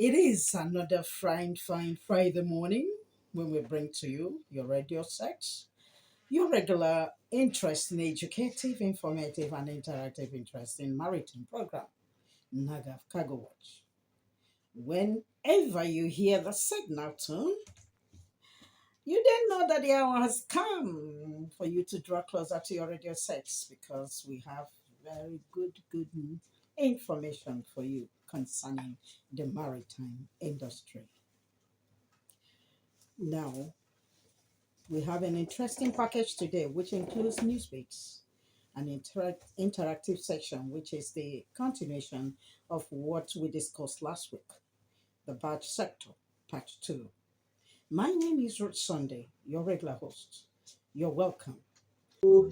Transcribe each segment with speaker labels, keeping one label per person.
Speaker 1: It is another fine Friday morning when we bring to you your radio set, your regular interesting, educative, informative, and interactive interesting maritime program, NAGAFF Cargo Watch. Whenever you hear the signal tone, you then know that the hour has come for you to draw closer to your radio sets because we have very good information for you concerning the maritime industry. Now, we have an interesting package today, which includes Newsweeks, an interactive section, which is the continuation of what we discussed last week, the badge sector, part 2. My name is Ruth Sunday, your regular host. You're welcome.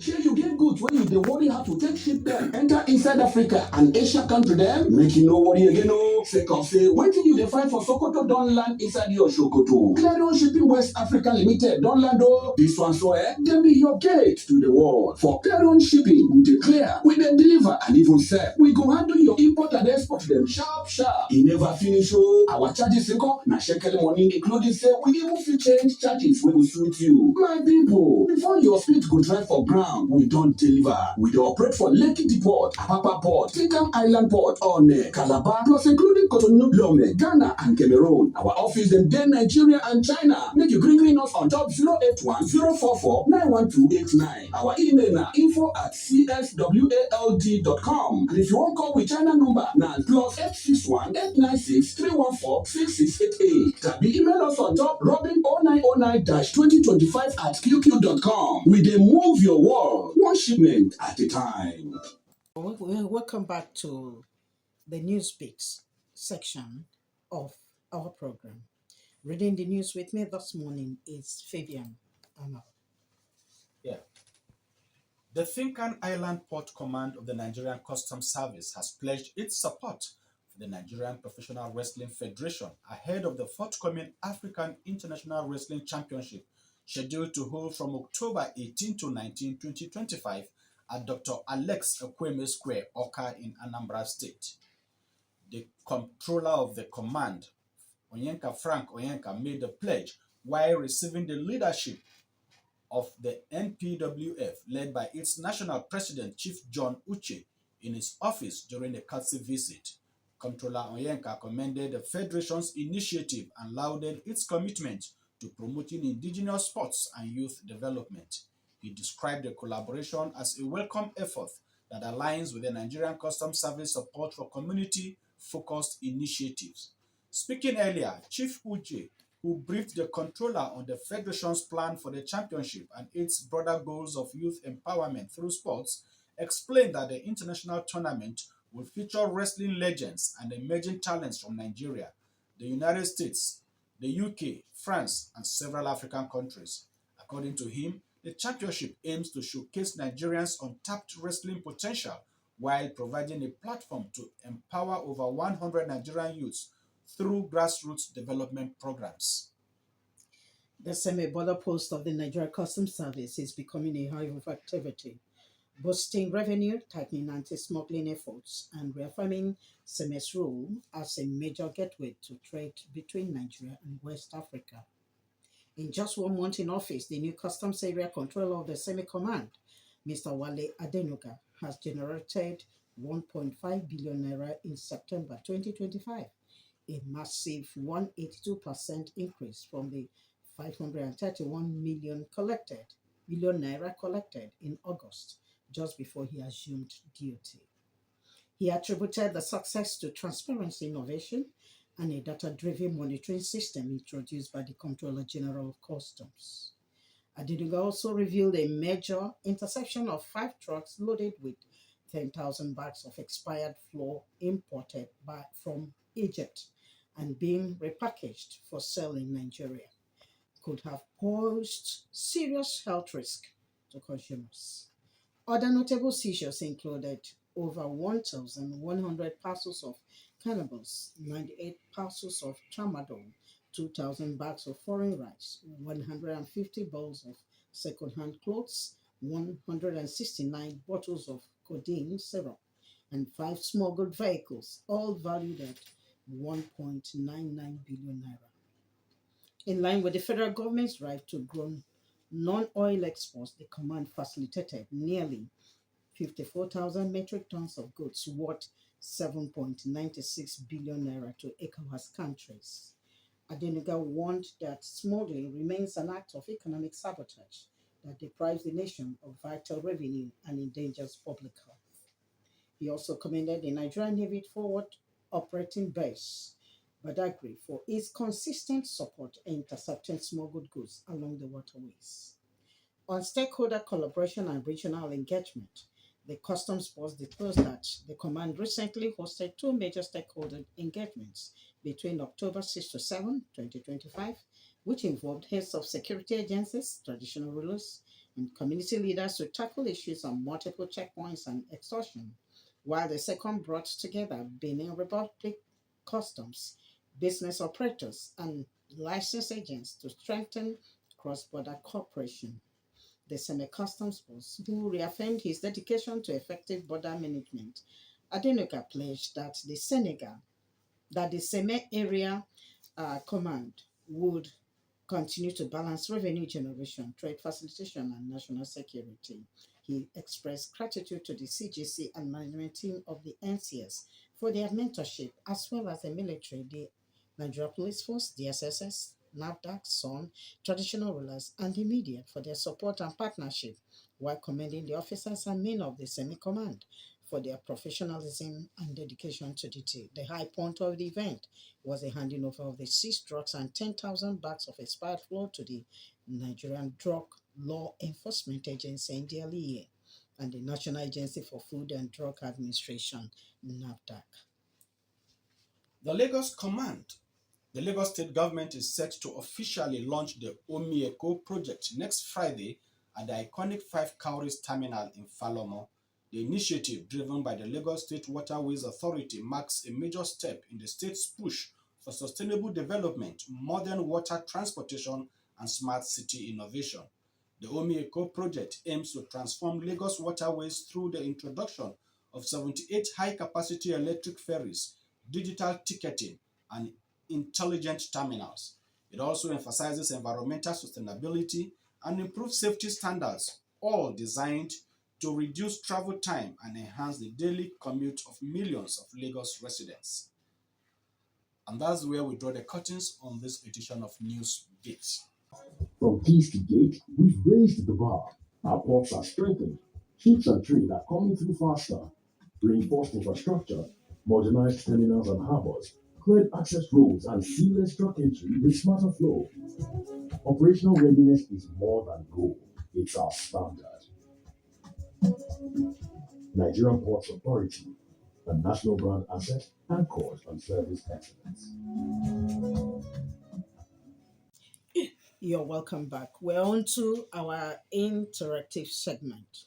Speaker 2: Shey you get goods when you dey worry how to take ship them enter inside Africa and Asia country dem? Make you no worry again o. Sake of say wetin you dey find for Sokoto don land inside your Sokoto. Clearon Shipping West Africa Limited don land o. This one so dem be your gate to the world. For Clearon Shipping, we dey clear, we dey deliver and even sell. We go handle your import and export dem sharp sharp. E never finish o. Our charges nko na shekeli money, including say we even fit change charges wey go suit you. My people, before your speed go dry for ground, we don't deliver. We dey operate for Lekki Depot, Apapa Port, Tinkan Island Port, Onne, Calabar, plus including Cotonou, Lome, Ghana, and Cameroon. Our office dem dey Nigeria and China. Make you green us on top 081 044 91289. Our email na info@cswald.com. And if you wan call with China number, na +861 896 314 6688. Tabi email us on top robin0909-2025@qq.com. We dey move your world one shipment at a time.
Speaker 1: Welcome back to the Newspeaks section of our program. Reading the news with me this morning is Fabian Amal.
Speaker 3: Yeah. The Tinkan Island Port Command of the Nigerian Customs Service has pledged its support for the Nigerian Professional Wrestling Federation ahead of the forthcoming African International Wrestling Championship, scheduled to hold from October 18 to 19, 2025 at Dr. Alex Ekweme Square, Oka in Anambra State. The controller of the command, Frank Onyenka, made the pledge while receiving the leadership of the NPWF, led by its national president, Chief John Uche, in his office during a courtesy visit. Controller Onyenka commended the Federation's initiative and lauded its commitment to promoting indigenous sports and youth development. He described the collaboration as a welcome effort that aligns with the Nigerian Customs Service support for community-focused initiatives. Speaking earlier, Chief Uche, who briefed the controller on the Federation's plan for the championship and its broader goals of youth empowerment through sports, explained that the international tournament will feature wrestling legends and emerging talents from Nigeria, the United States, the UK, France, and several African countries. According to him, the championship aims to showcase Nigerians' untapped wrestling potential while providing a platform to empower over 100 Nigerian youths through grassroots development programs.
Speaker 1: The semi-border post of the Nigerian Customs Service is becoming a hive of activity, boosting revenue, tightening anti-smuggling efforts, and reaffirming SEME's role as a major gateway to trade between Nigeria and West Africa. In just 1 month in office, the new Customs Area Controller of the SEME Command, Mr. Wale Adenuga, has generated 1.5 billion naira in September 2025, a massive 182% increase from the 531 million naira collected in August, just before he assumed duty. He attributed the success to transparency, innovation, and a data-driven monitoring system introduced by the Comptroller General of Customs. Adenuga also revealed a major interception of 5 trucks loaded with 10,000 bags of expired flour imported from Egypt and being repackaged for sale in Nigeria could have posed serious health risk to consumers. Other notable seizures included over 1,100 parcels of cannabis, 98 parcels of tramadol, 2,000 bags of foreign rice, 150 bowls of second-hand clothes, 169 bottles of codeine syrup, and 5 smuggled vehicles, all valued at 1.99 billion naira. In line with the federal government's drive to grow non-oil exports, the command facilitated nearly 54,000 metric tons of goods worth 7.96 billion naira to ECOWAS countries. Adenuga warned that smuggling remains an act of economic sabotage that deprives the nation of vital revenue and endangers public health. He also commended the Nigerian Navy Forward Operating Base, Badagry, for its consistent support in intercepting smuggled goods along the waterways. On stakeholder collaboration and regional engagement, the Customs Board disclosed that the command recently hosted two major stakeholder engagements between October 6 to 7, 2025, which involved heads of security agencies, traditional rulers, and community leaders to tackle issues on multiple checkpoints and extortion, while the second brought together Benin Republic customs, business operators, and licensed agents to strengthen cross-border cooperation. The semi-customs boss, who reaffirmed his dedication to effective border management, Adenuga pledged that the Seme Area Command would continue to balance revenue generation, trade facilitation, and national security. He expressed gratitude to the CGC and management team of the NCS for their mentorship, as well as the military, the Nigeria Police Force, the SSS, NAVDAC, SON, traditional rulers, and the media for their support and partnership, while commending the officers and men of the Semi Command for their professionalism and dedication to duty. The high point of the event was the handing over of the seized drugs and 10,000 bags of expired flour to the Nigerian Drug Law Enforcement Agency, NDLEA, and the National Agency for Food and Drug Administration, NAVDAC.
Speaker 3: The Lagos Command. The Lagos State government is set to officially launch the Omieko project next Friday at the iconic Five Cowries terminal in Falomo. The initiative, driven by the Lagos State Waterways Authority, marks a major step in the state's push for sustainable development, modern water transportation, and smart city innovation. The Omieko project aims to transform Lagos waterways through the introduction of 78 high-capacity electric ferries, digital ticketing, and intelligent terminals. It also emphasizes environmental sustainability and improved safety standards, all designed to reduce travel time and enhance the daily commute of millions of Lagos residents. And that's where we draw the curtains on this edition of News Beat.
Speaker 2: From keys to gate, we've raised the bar. Our ports are strengthened. Ships and trade are coming through faster. Reinforced infrastructure, modernized terminals and harbors, cleared access roads and seamless truck entry with smarter flow. Operational readiness is more than goal. It's our standard. Nigerian Ports Authority, a national brand asset anchored on service excellence.
Speaker 1: You're welcome back. We're on to our interactive segment.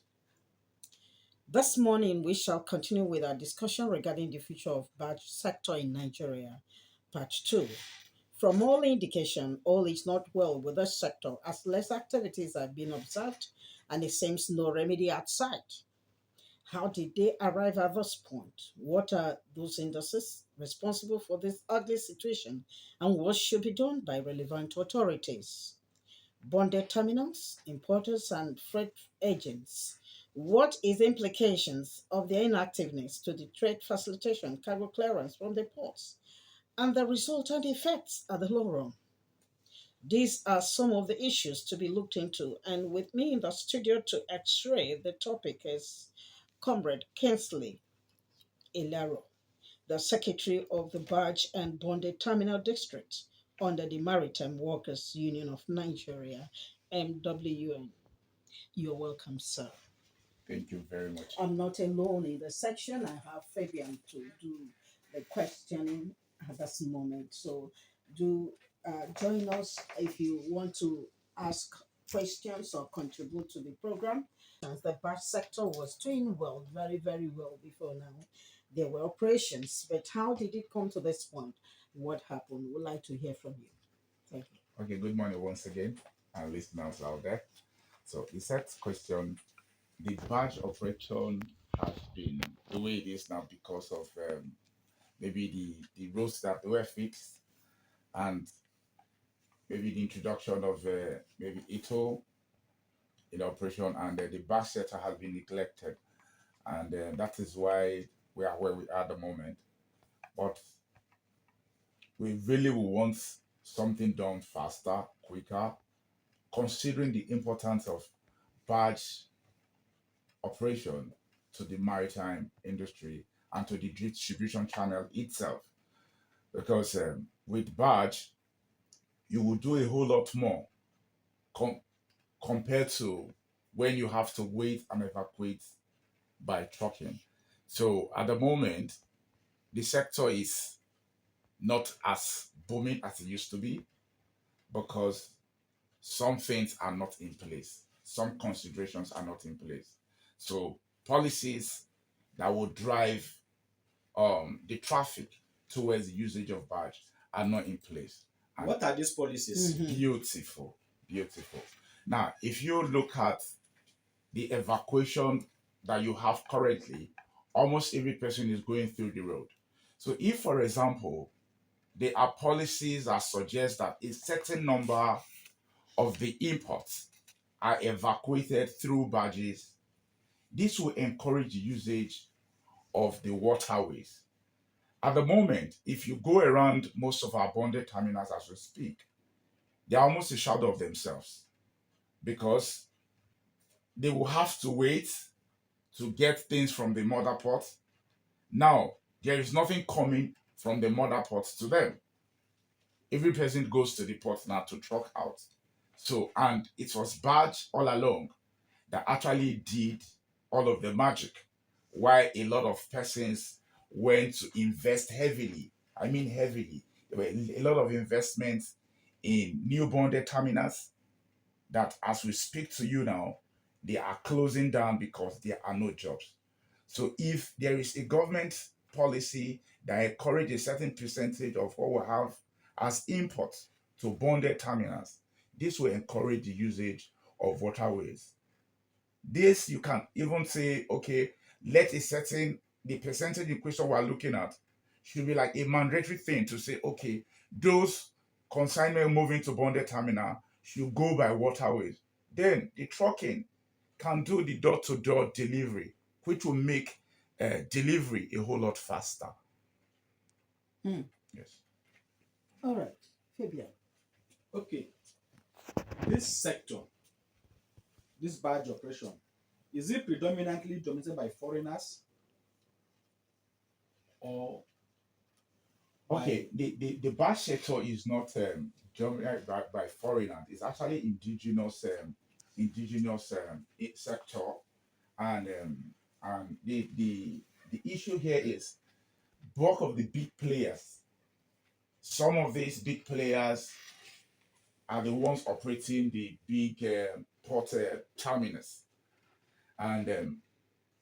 Speaker 1: This morning, we shall continue with our discussion regarding the future of badge sector in Nigeria, part 2. From all indication, all is not well with the sector as less activities are being observed and it seems no remedy at sight. How did they arrive at this point? What are those industries responsible for this ugly situation and what should be done by relevant authorities? Bonded terminals, importers and freight agents. What is the implications of their inactiveness to the trade facilitation cargo clearance from the ports and the resultant effects at the long run? These are some of the issues to be looked into, and with me in the studio to x-ray the topic is Comrade Kinsley Ilaro, the Secretary of the Barge and Bonded Terminal District under the Maritime Workers Union of Nigeria, MWN. You're welcome, sir.
Speaker 4: Thank you very much.
Speaker 1: I'm not alone in the section. I have Fabian to do the questioning at this moment. So do join us if you want to ask questions or contribute to the program. The bus sector was doing well, very, very well before now. There were operations, but how did it come to this point? What happened? We'd like to hear from you. Thank you.
Speaker 4: Okay, good morning once again, and listeners out there. So the set question, the badge operation has been the way it is now because of maybe the roads that were fixed, and maybe the introduction of maybe ITO in operation, and the back sector has been neglected, and that is why we are where we are at the moment. But we really will want something done faster, quicker, considering the importance of barge operation to the maritime industry and to the distribution channel itself. Because with barge, you will do a whole lot more com- compared to when you have to wait and evacuate by trucking. So at the moment, the sector is not as booming as it used to be because some things are not in place, some considerations are not in place. So policies that will drive the traffic towards the usage of barge are not in place. And
Speaker 3: What are these policies?
Speaker 4: beautiful, beautiful. Now, if you look at the evacuation that you have currently, almost every person is going through the road. So if, for example, there are policies that suggest that a certain number of the imports are evacuated through barges, this will encourage the usage of the waterways. At the moment, if you go around most of our bonded terminals as we speak, they're almost a shadow of themselves because they will have to wait to get things from the mother port. Now, there is nothing coming from the mother port to them. Every person goes to the port now to truck out. So, and it was barge all along that actually did all of the magic. Why a lot of persons went to invest heavily. I mean heavily. There were a lot of investments in new bonded terminals that as we speak to you now, they are closing down because there are no jobs. So if there is a government policy that encourages a certain percentage of what we have as imports to bonded terminals, this will encourage the usage of waterways. This you can even say, okay, let a certain the percentage in question we're looking at should be like a mandatory thing to say, okay, those consignment moving to bonded terminal should go by waterways. Then the trucking can do the door-to-door delivery, which will make delivery a whole lot faster. Yes.
Speaker 1: All right, Fabian.
Speaker 3: Okay, this sector, this barge operation, is it predominantly dominated by foreigners or
Speaker 4: Okay, the barge sector is not dominated by foreigners. It's actually indigenous sector, and the issue here is bulk of the big players. Some of these big players are the ones operating the big port terminus, and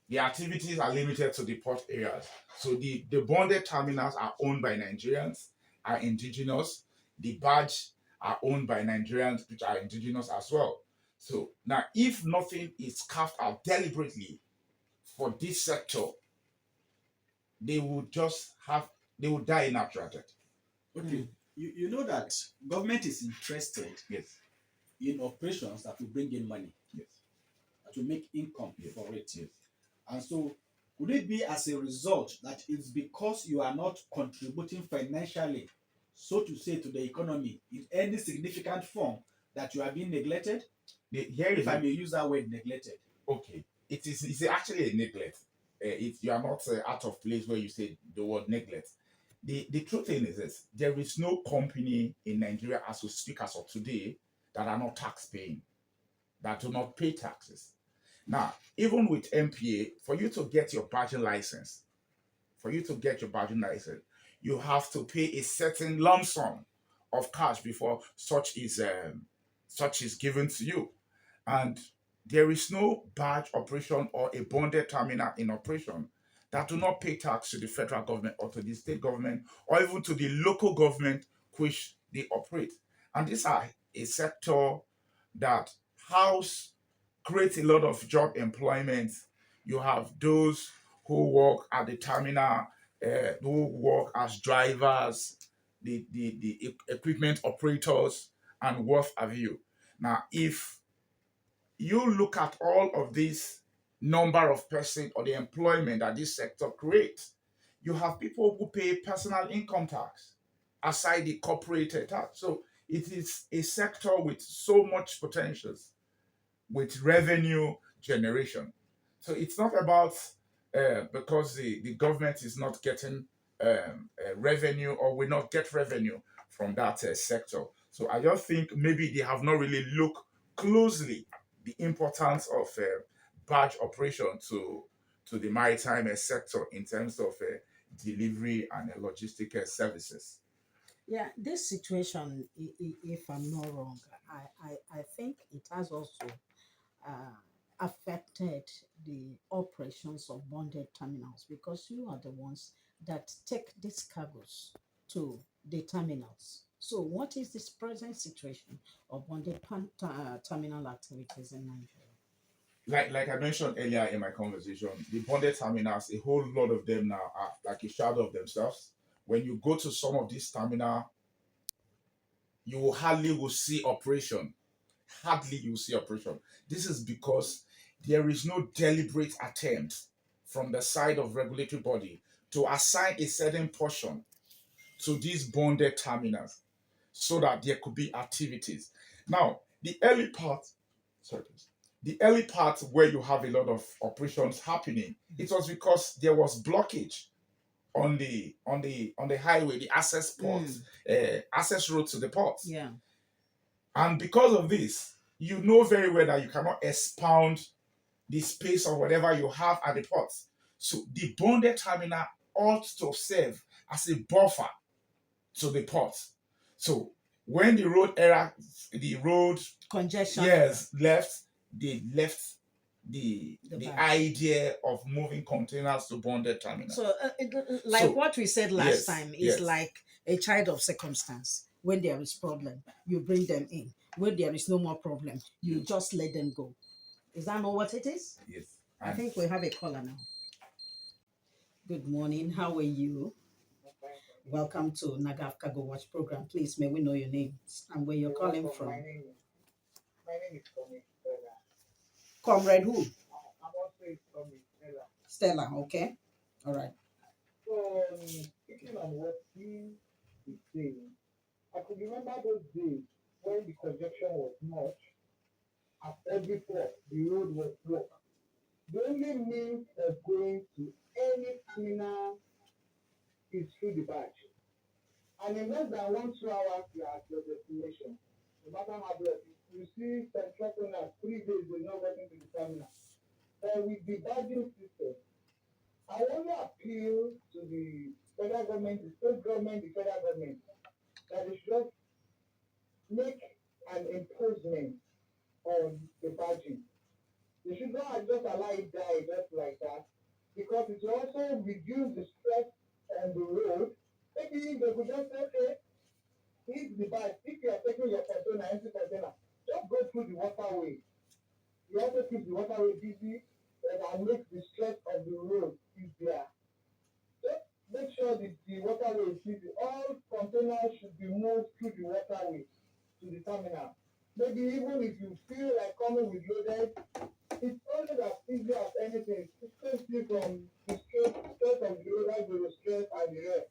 Speaker 4: the activities are limited to the port areas. So the bonded terminals are owned by Nigerians, are indigenous. The barge are owned by Nigerians, which are indigenous as well. So now, if nothing is carved out deliberately for this sector, they will just have they will die in natural death.
Speaker 3: okay, you know that government is interested
Speaker 4: Yes.
Speaker 3: in operations that will bring in money,
Speaker 4: Yes.
Speaker 3: that will make income
Speaker 4: Yes.
Speaker 3: for it.
Speaker 4: Yes.
Speaker 3: And so, could it be as a result that it's because you are not contributing financially, so to say, to the economy in any significant form that you are being neglected?
Speaker 4: Here
Speaker 3: If
Speaker 4: is
Speaker 3: I may use that word, neglected.
Speaker 4: okay. It's actually a neglect. You are not out of place where you say the word neglect. The true thing is this: there is no company in Nigeria as we speak as of today that are not tax paying, that do not pay taxes. Now, even with MPA, for you to get your barging license, you have to pay a certain lump sum of cash before such is given to you. And there is no barge operation or a bonded terminal in operation that do not pay tax to the federal government or to the state government or even to the local government which they operate. And these are a sector that house creates a lot of job employment. You have those who work at the terminal who work as drivers, the equipment operators, and what have you. Now, if you look at all of this number of persons or the employment that this sector creates, you have people who pay personal income tax aside the corporate tax. So it is a sector with so much potentials with revenue generation. So it's not about because the government is not getting revenue or will not get revenue from that sector. So I just think maybe they have not really looked closely the importance of barge operation to the maritime sector in terms of delivery and logistic services.
Speaker 1: Yeah, this situation, if I'm not wrong, I think it has also affected the operations of bonded terminals because you are the ones that take these cargoes to the terminals. So, what is this present situation of bonded terminal activities in Nigeria?
Speaker 4: Like I mentioned earlier in my conversation, the bonded terminals, a whole lot of them now are like a shadow of themselves. When you go to some of these terminal, you hardly will see operation. Hardly you will see operation. This is because there is no deliberate attempt from the side of regulatory body to assign a certain portion to these bonded terminals so that there could be activities. Now, the early part, sorry, please. The early part where you have a lot of operations happening, it was because there was blockage on the highway, the access ports, access road to the ports.
Speaker 1: Yeah.
Speaker 4: And because of this, you know very well that you cannot expound the space or whatever you have at the ports. So the bonded terminal ought to serve as a buffer to the port. So when the road
Speaker 1: Congestion.
Speaker 4: yes left, they left the
Speaker 1: bag.
Speaker 4: idea of moving containers to bonded terminals.
Speaker 1: So, like
Speaker 4: So,
Speaker 1: what we said last
Speaker 4: yes,
Speaker 1: time, is
Speaker 4: yes.
Speaker 1: like a child of circumstance. When there is problem, you bring them in. When there is no more problem, you just let them go. Is that not what it is?
Speaker 4: Yes.
Speaker 1: I think we have a caller now. Good morning. How are you? Welcome to NAGAFF Cargo Watch program. Please, may we know your names and where you're calling from?
Speaker 5: My name is Comrade Stella.
Speaker 1: Comrade who?
Speaker 5: I'm also Comrade Stella.
Speaker 1: Stella, okay. All right.
Speaker 5: So, speaking on what he is saying, I could remember those days when the congestion was much. At every port, the road was blocked. The only means of going to any terminal is through the barge. And in less than 1-2 hours, you are at your destination. No matter how blocked, you see some truckers 3 days they're not getting to the terminal. But with the barging system, I only appeal to the federal government, the state government, the federal government, that they should just make an imposement on the barging. They should not just allow it die just like that, because it will also reduce the stress on the road. Maybe they could just say, okay, if the barge, if you are taking your container, empty container, just go through the waterway. You also keep the waterway busy and make the stress of the road easier. Just make sure the waterway is busy. All containers should be moved through the waterway to the terminal. Maybe even if you feel like coming with loaded, it's only as easy as anything. It saves you from the stress of the road, the stress and the rest.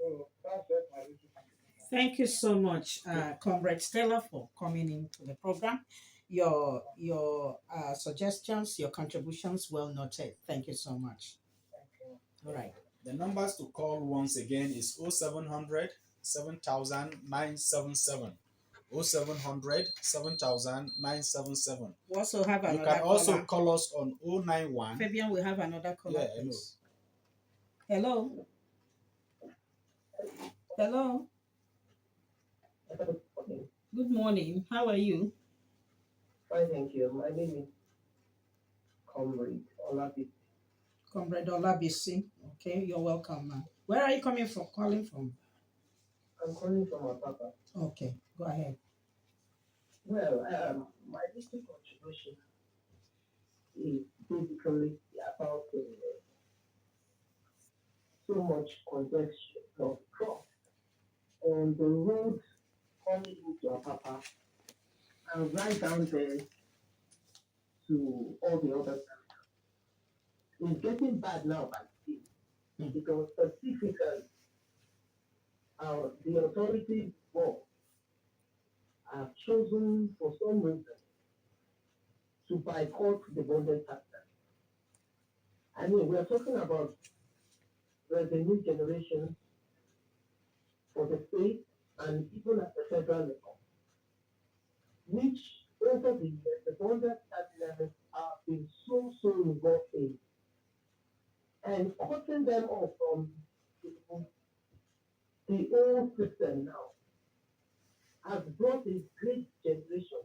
Speaker 5: So that's just my decision.
Speaker 1: Thank you so much, Comrade Stella, for coming into the program. Your suggestions, your contributions, well noted. Thank you so much. All right.
Speaker 3: The numbers to call once again is 0700 7000 977. 0700 7000 977.
Speaker 1: We also have
Speaker 3: You
Speaker 1: another
Speaker 3: can also
Speaker 1: caller.
Speaker 3: call us on 091.
Speaker 1: Fabian, we have another caller.
Speaker 3: Yeah,
Speaker 1: please. Hello. Hello. Good morning. How are you?
Speaker 5: Fine, thank you. My name is Comrade Olabisi.
Speaker 1: Comrade Olabisi. Okay, you're welcome, man. Where are you calling from?
Speaker 5: I'm calling from Apapa.
Speaker 1: Okay, go ahead.
Speaker 5: Well, my little contribution is basically about so much congestion of trucks on the road coming into Apapa and right down there to all the other terminals. It's getting bad now by the day because specifically the authorities board have chosen for some reason to boycott the bonded factor. I mean, we're talking about revenue generation for the state and even at the federal level, which over the years, the bonded terminals have been so involved in, and cutting them off from the old system now has brought a great generation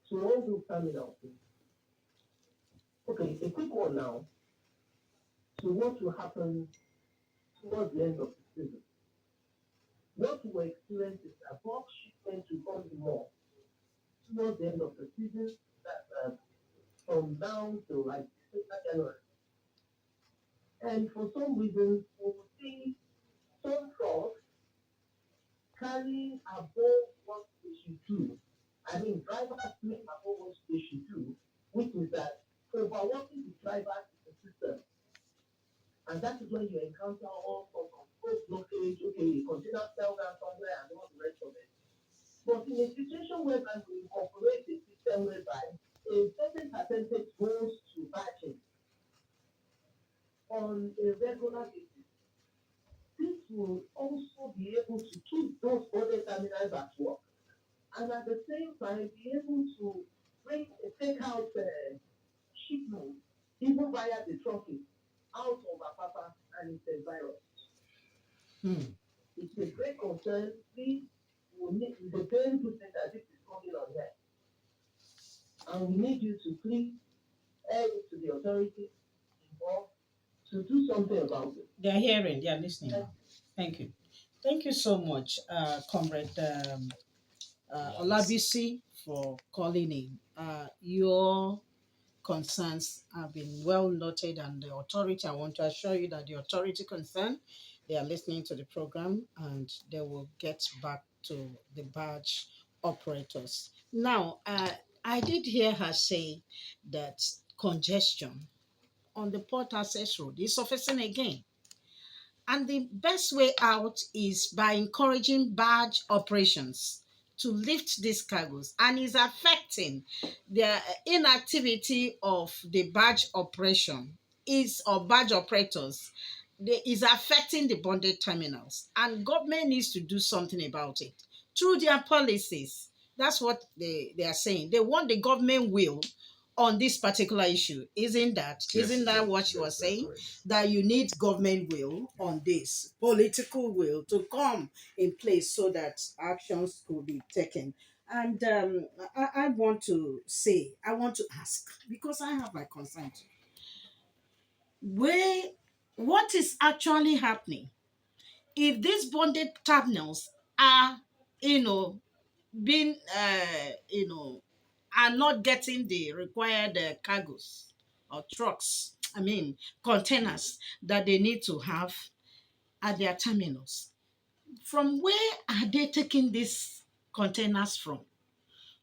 Speaker 5: to all those terminals. Okay, a quick one now to what will happen towards the end of the season. What we experience is a bulk shipment to come more towards the end of the season, that from now to like January. And for some reason, we will see some trucks carrying above what they should do. I mean, drivers doing above what they should do, which is that overworking the drivers in the system. And that is when you encounter all sorts of road blockage, okay, container fell down somewhere and all the rest of it. But in a situation whereby we incorporate a system whereby a certain percentage goes to batching on a regular basis, this will also be able to keep those other terminals at work and at the same time be able to take out shipments even via the trucking out of Apapa and its environment. It's a great concern. Please, we need the very good thing that this is coming on here. And we need you to please air it to the authorities involved to do something about it.
Speaker 1: They are hearing, they are listening. Thank you. Thank you so much, Comrade Olabisi, for calling in. Your concerns have been well noted, and the authority, I want to assure you that the authority concerned, they are listening to the program and they will get back to the badge operators. Now, I did hear her say that congestion on the port access road is surfacing again. And the best way out is by encouraging barge operations to lift these cargoes, and is affecting the inactivity of the barge operation or barge operators. Is affecting the bonded terminals, and government needs to do something about it through their policies. That's what they are saying. They want the government will on this particular issue. Isn't that what you were saying? That you need government will on this, political will to come in place so that actions could be taken. And I want to ask, because I have my concern too. What is actually happening if these bonded terminals are, being, are not getting the required cargoes or trucks, containers that they need to have at their terminals? From where are they taking these containers from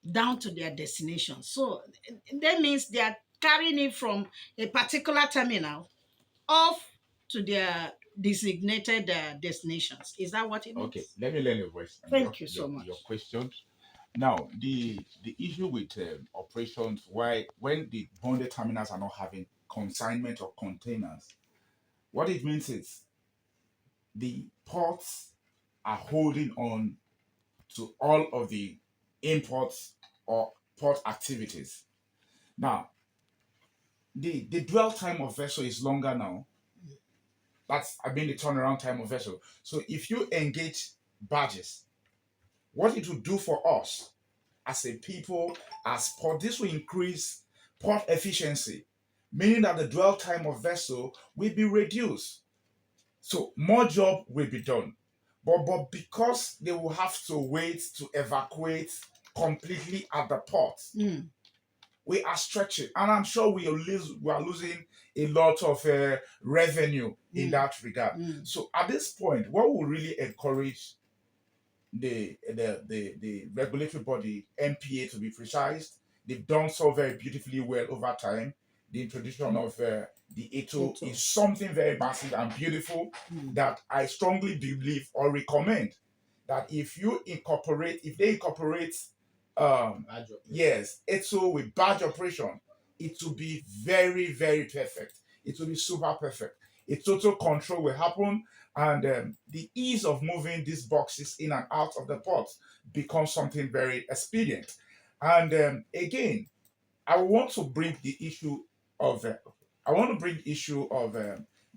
Speaker 1: down to their destination? So that means they are carrying it from a particular terminal off to their designated destinations. Is that what it means?
Speaker 4: Okay, let me learn your voice.
Speaker 1: Thank you so much.
Speaker 4: Your question. Now, the issue with operations, why when the bonded terminals are not having consignment or containers, what it means is the ports are holding on to all of the imports or port activities. Now, the dwell time of vessel is longer now. That's the turnaround time of vessel. So if you engage barges, what it will do for us as a people, as port, this will increase port efficiency, meaning that the dwell time of vessel will be reduced. So more job will be done. But because they will have to wait to evacuate completely at the port, we are stretching, and I'm sure we are losing a lot of revenue in that regard. So at this point, what will really encourage the regulatory body, NPA to be precise, they've done so very beautifully well over time. The introduction of the ATO is something very massive and beautiful that I strongly believe or recommend that if they incorporate yes, ATO with badge operation, it will be very, very perfect. It will be super perfect. A total control will happen, and the ease of moving these boxes in and out of the port becomes something very expedient. And again, I want to bring the issue of the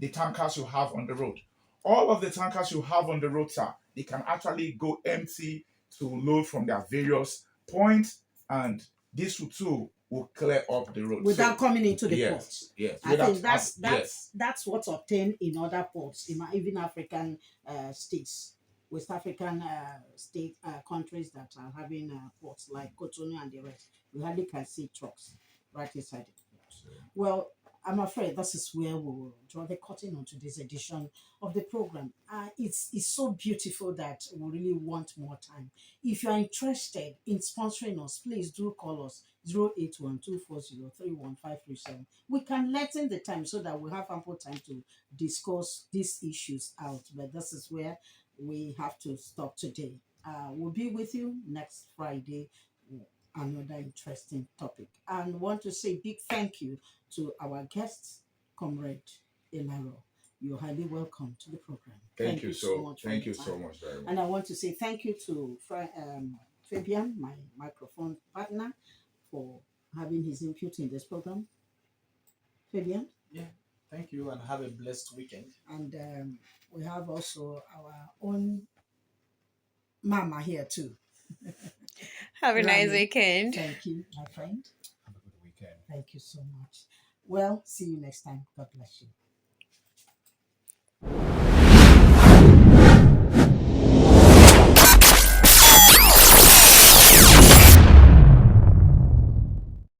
Speaker 4: tankers you have on the road. All of the tankers you have on the road, sir, they can actually go empty to load from their various points, and this too will clear up the road
Speaker 1: without coming into the port.
Speaker 4: Yes,
Speaker 1: I think
Speaker 4: yes.
Speaker 1: that's what's obtained in other ports, in even African states, West African state countries that are having ports like Cotonou and the rest. We hardly can see trucks right inside the port. Well, I'm afraid this is where we will draw the curtain on today's edition of the program. It's so beautiful that we really want more time. If you are interested in sponsoring us, please do call us 08124031537. We can lessen the time so that we have ample time to discuss these issues out. But this is where we have to stop today. We'll be with you next Friday. Another interesting topic. And want to say big thank you to our guest, Comrade Elaro. You're highly welcome to the program.
Speaker 4: Thank you so much. Thank you so much very much.
Speaker 1: And I want to say thank you to Fabian, my microphone partner, for having his input in this program. Fabian?
Speaker 3: Yeah, thank you, and have a blessed weekend.
Speaker 1: And we have also our own mama here too.
Speaker 6: Have a nice weekend.
Speaker 1: Thank you, my friend.
Speaker 3: Have a good weekend.
Speaker 1: Thank you so much. Well, see you next time. God bless you.